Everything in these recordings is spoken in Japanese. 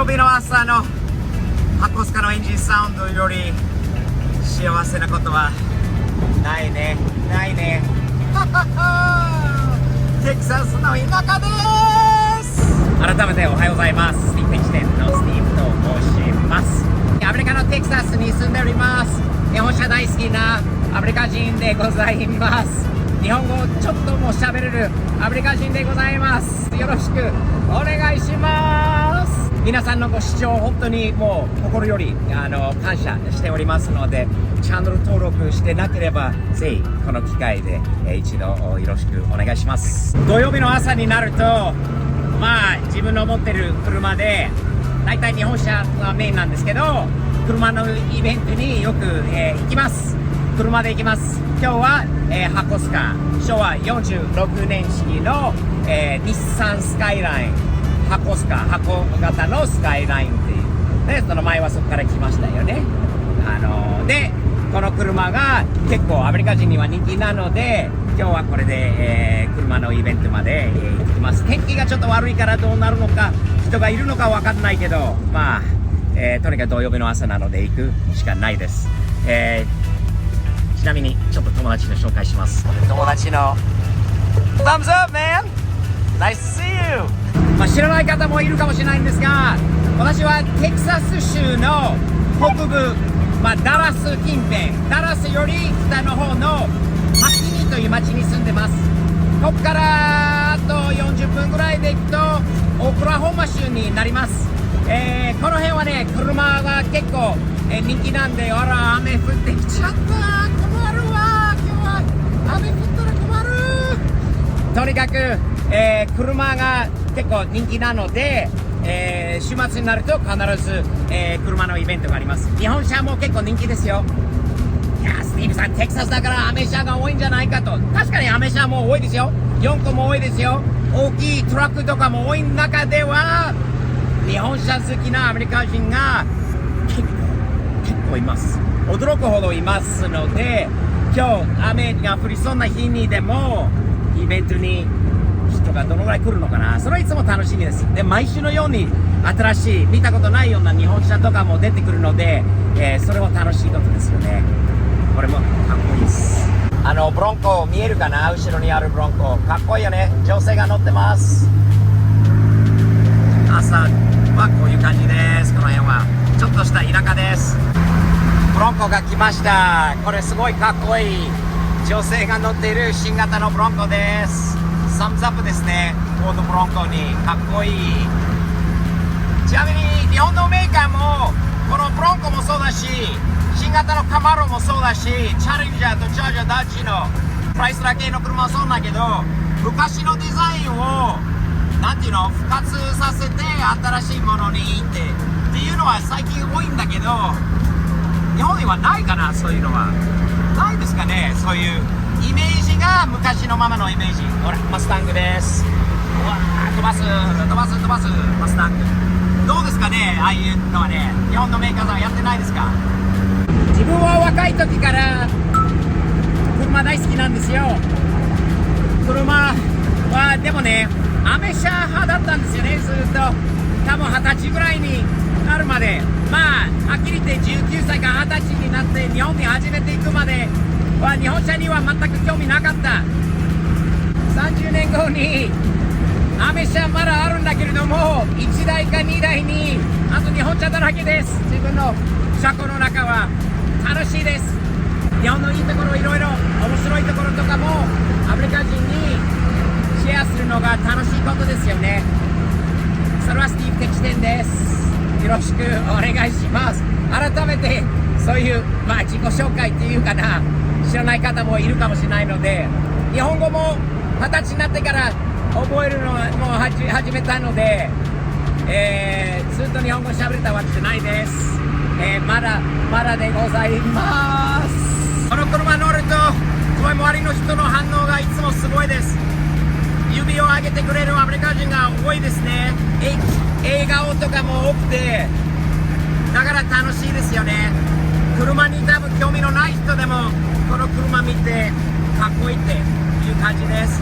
日の朝の箱スカのエンジンサウンドより幸せなことはないね、ないね。テキサスの田舎です。改めておはようございます。スティーブペンチ店のスティーブと申します。アメリカのテキサスに住んでおります。日本車大好きなアメリカ人でございます。日本語をちょっとも喋れるアメリカ人でございます。よろしくお願いします。皆さんのご視聴本当にもう心より感謝しておりますので、チャンネル登録してなければぜひこの機会で一度よろしくお願いします。土曜日の朝になると自分の持ってる車でだいたい日本車がメインなんですけど、車のイベントによく、行きます。車で行きます。今日は、箱スカ昭和46年式の、日産スカイライン箱スカ箱型のスカイラインっていうで、その前はそこから来ましたよね。でこの車が結構アメリカ人には人気なので、今日はこれで、車のイベントまで、行ってきます。天気がちょっと悪いからどうなるのか、人がいるのか分かんないけど、とにかく土曜日の朝なので行くしかないです。ちなみにちょっと友達の紹介します。友達の Thumbs up man! Nice to see you! 知らない方もいるかもしれないんですが、私はテキサス州の北部、ダラス近辺、ダラスより北の方のマキニという町に住んでます。ここからあと40分ぐらいで行くとオクラホマ州になります。この辺はね、車が結構、人気なんで、あら雨降ってきちゃった、困るわ、今日は雨降ったら困る。とにかく、車が結構人気なので、週末になると必ず、車のイベントがあります。日本車も結構人気ですよ。いやスティーブさんテキサスだからアメ車が多いんじゃないかと。確かにアメ車も多いですよ。4個も多いですよ。大きいトラックとかも多い中では日本車好きなアメリカ人が結構います。驚くほどいますので、今日雨が降りそうな日にでもイベントに人がどのぐらい来るのかな、それはいつも楽しみです。で毎週のように新しい見たことないような日本車とかも出てくるので、それも楽しいことですよね。これもかっこいいです。ブロンコ見えるかな、後ろにあるブロンコかっこいいよね。女性が乗ってます。朝はこういう感じです。この辺はちょっとした田舎です。ブロンコが来ました。これすごいかっこいい女性が乗っている新型のブロンコです。サムズアップですね。フォードブロンコにかっこいい。ちなみに日本のメーカーもこのブロンコもそうだし、新型のカマロもそうだし、チャレンジャーとチャージャーダッチのプライスラー系の車もそうだけど、昔のデザインを復活させて新しいものにっていうのは最近多いんだけど、日本にはないかな。そういうのはないですかね。そういうイメージが昔のままのイメージ。ほらマスタングです。うわー飛ばすマスタング。どうですかね、ああいうのはね。日本のメーカーさんはやってないですか。自分は若い時から車大好きなんですよ。車はでもね、アメ車派だったんですよね。ずっと多分20歳ぐらいになるまで、はっきり言って19歳から20歳になって日本に初めて行くまでは日本車には全く興味なかった。30年後にアメ車まだあるんだけれども、1台か2台にあと日本車だらけです。自分の車庫の中は楽しいです。日本のいいところ、いろいろ面白いところとかもアメリカ人にシェアするのが楽しいことですよね。それはスティーブ・テキ店です。よろしくお願いします。改めてそういう、自己紹介っていうかな、知らない方もいるかもしれないので、日本語も20歳になってから覚えるのも始めたので、ずっと日本語喋れたわけじゃないです。まだでございます。この車乗るとすごい周りの人の反応がいつもすごいです。指を上げてくれるアメリカ人が多いですね。笑顔とかも多くて、だから楽しいですよね。車に多分興味のない人でもこの車見てかっこいいっていう感じです。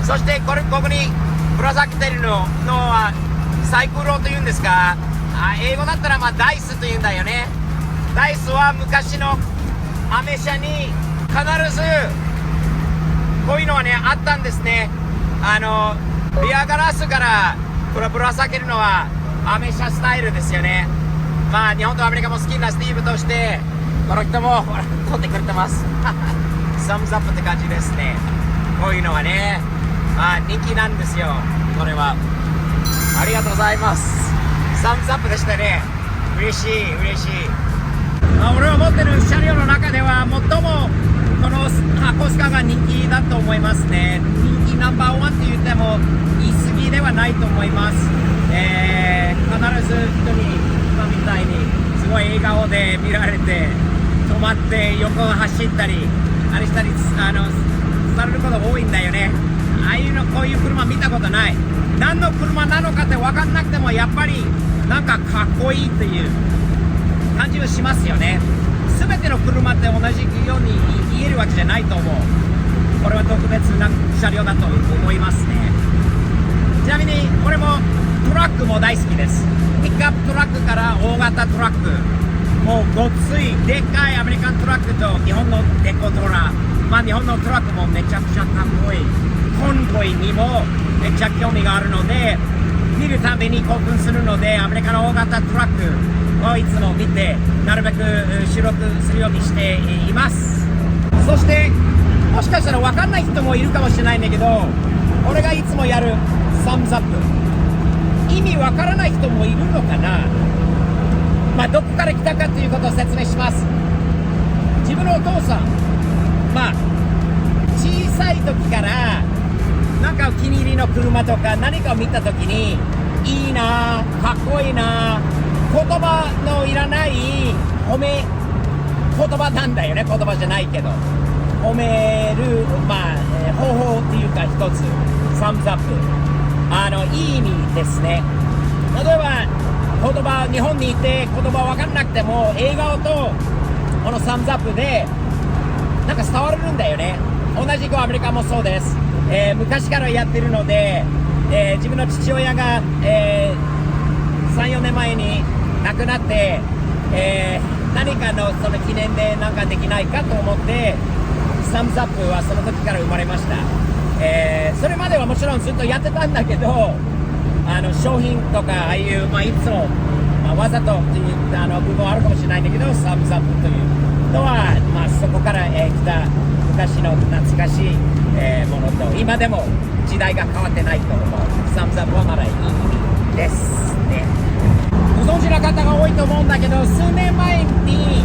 そしてここにぶら下げてるのはサイクロというんですか、英語だったらダイスというんだよね。ダイスは昔のアメ車に必ずこういうのはねあったんですね。リアガラスからぶら下げるのはアメ車スタイルですよね。日本とアメリカも好きなスティーブとしてこの人も撮ってくれてますサムズアップって感じですね。こういうのはね人気なんですよ。これはありがとうございます。サムズアップでしたね。嬉しい。俺が持ってる車両の中では最もこの箱スカが人気だと思いますね。人気ナンバーワンって言っても言い過ぎではないと思います。必ず人に今みたいにすごい笑顔で見られて止まって横を走ったりあれしたりされることが多いんだよね。こういう車見たことない。何の車なのかって分かんなくてもやっぱりなんかかっこいいという感じはしますよね。全ての車って同じように言えるわけじゃないと思う。これは特別な車両だと思いますね。ちなみに俺もトラックも大好きです。ピックアップトラックから大型トラック、もうごっついでっかいアメリカントラックと日本のデコトラ、日本のトラックもめちゃくちゃかっこいい。コンボイにもめっちゃ興味があるので見るたびに興奮するのでアメリカの大型トラックをいつも見てなるべく収録するようにしています。そしてもしかしたら分かんない人もいるかもしれないんだけど、俺がいつもやるサムズアップ意味分からない人もいるのかな。どこから来たかということを説明します。自分のお父さん小さい時からなんかお気に入りの車とか何かを見た時にいいなかっこいいな、言葉のいらない褒め言葉なんだよね。言葉じゃないけど褒める方法っていうか一つサムズアップいい意味ですね。例えば言葉日本にいて言葉分かんなくても笑顔とこのサムズアップでなんか伝わるんだよね。同じくアメリカもそうです。昔からやってるので、自分の父親が、3、4年前に亡くなって、何かのその記念で何かできないかと思ってサムズアップはその時から生まれました。それまではもちろんずっとやってたんだけど商品とかいつも、わざとっていう部分はあるかもしれないんだけどサムズアップというのは、そこから、来た昔の懐かしい、ものと今でも時代が変わってないと思う。サムズアップはまだいい意味ですね。ご存知の方が多いと思うんだけど数年前に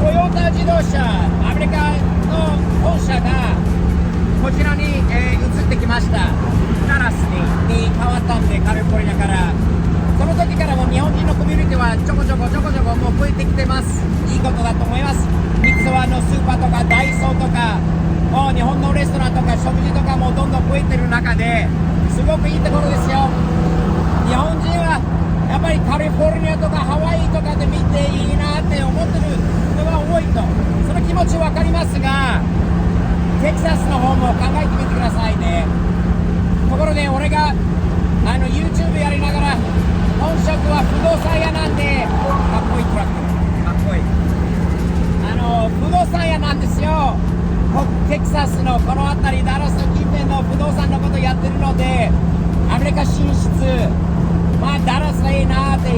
トヨタ自動車アメリカの本社がこちらに、移ってきました。ダラスに変わったんでカリフォルニアからその時からも日本人のコミュニティはちょこちょこもう増えてきてます。いいことだと思います。三つ輪のスーパーとかダイソーとかもう日本のレストランとか食事とかもどんどん増えてる中ですごくいいところですよ。日本人はやっぱりカリフォルニアとかハワイとかで見ていいなって思ってる人が多いとその気持ち分かりますがテキサスの方も考えてみてくださいね。ところで俺がYouTube やりながら本職は不動産屋なんでかっこいいトラックかっこいい不動産屋なんですよ。テキサスのこの辺りダラス近辺の不動産のことやってるのでアメリカ進出ダラスがいいなって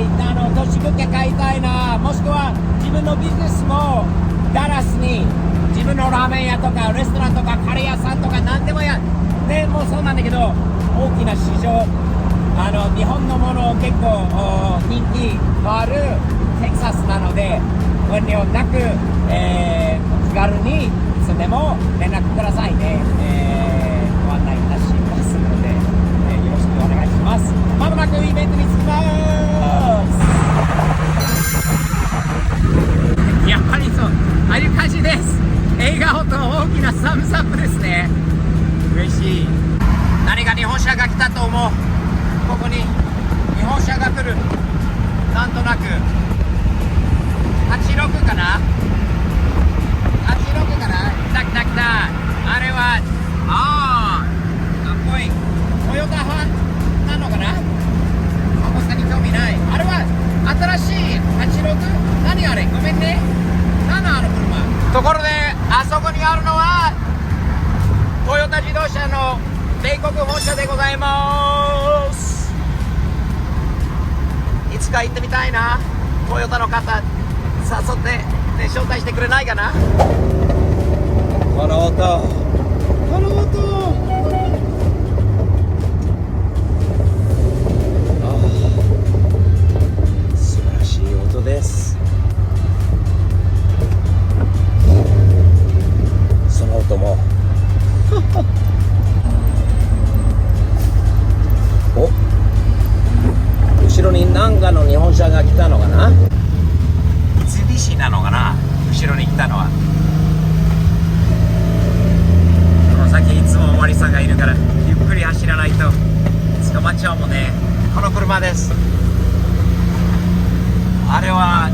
都市物件買いたいな、もしくは自分のビジネスもダラスに自分のラーメン屋とかレストランとかカレー屋さんとか何でももうそうなんだけど大きな市場日本のもの結構人気のあるテキサスなので遠慮なく、気軽にいつでも連絡くださいね、ご案内いたしますので、よろしくお願いします。まもなくイベントに着きます。やっぱりそうああいう感じです。笑顔と大きなサムズアップですね。嬉しい。何が日本車が来たと思う。ここに日本車が来る。なんとなく86かな86かな来たあれはかっこいいトヨタ派なのかな米国本社でございます。いつか行ってみたいな。トヨタの方誘って、ね、招待してくれないかな。この音、この音、素晴らしい音です。その音もお、後ろに何かの日本車が来たのかな。三菱なのかな、後ろに来たのは。この先いつもおまりさんがいるからゆっくり走らないと捕まっちゃうもんね。この車です。あれは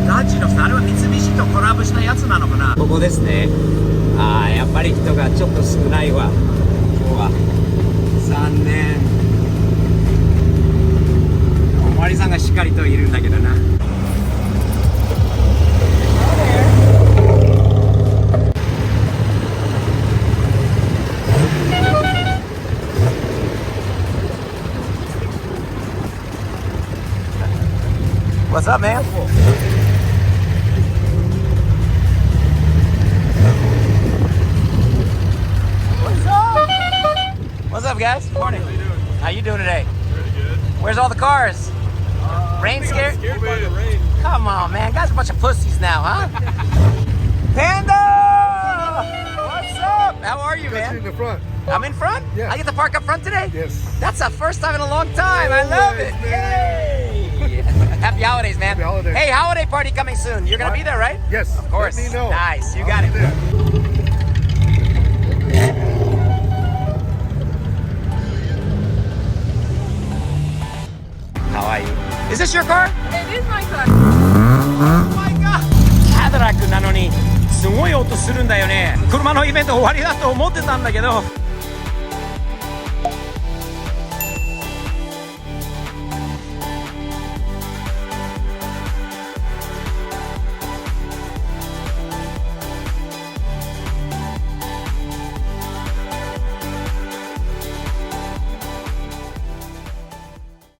ラジのさ、あれは三菱とコラボしたやつなのかな。ここですね。やっぱり人がちょっと少ないわ今日は。残念。おまわりさんがしっかりといるんだけどな。What's up, man? What's up, guys? Morning. How you doing today? Pretty good. Where's all the cars? Rain scared? Scared by the rain. Come on, man. Guys are a bunch of pussies now, huh? Panda! What's up? How are you, Got you in man? the front. I'm in front? Yeah. I get to park up front today? Yes. That's the first time in a long time. I love it. Always, Yay! Happy holidays, man. Happy holidays. Hey, holiday party coming soon. You're going to be there, right? Yes. Of course. Let me know. Nice. You I'll got be it. there. Kawaii. Is this your car? It is my car. Oh my god! カデラックなのにすごい音するんだよね。車のイベント終わりだと思ってたんだけど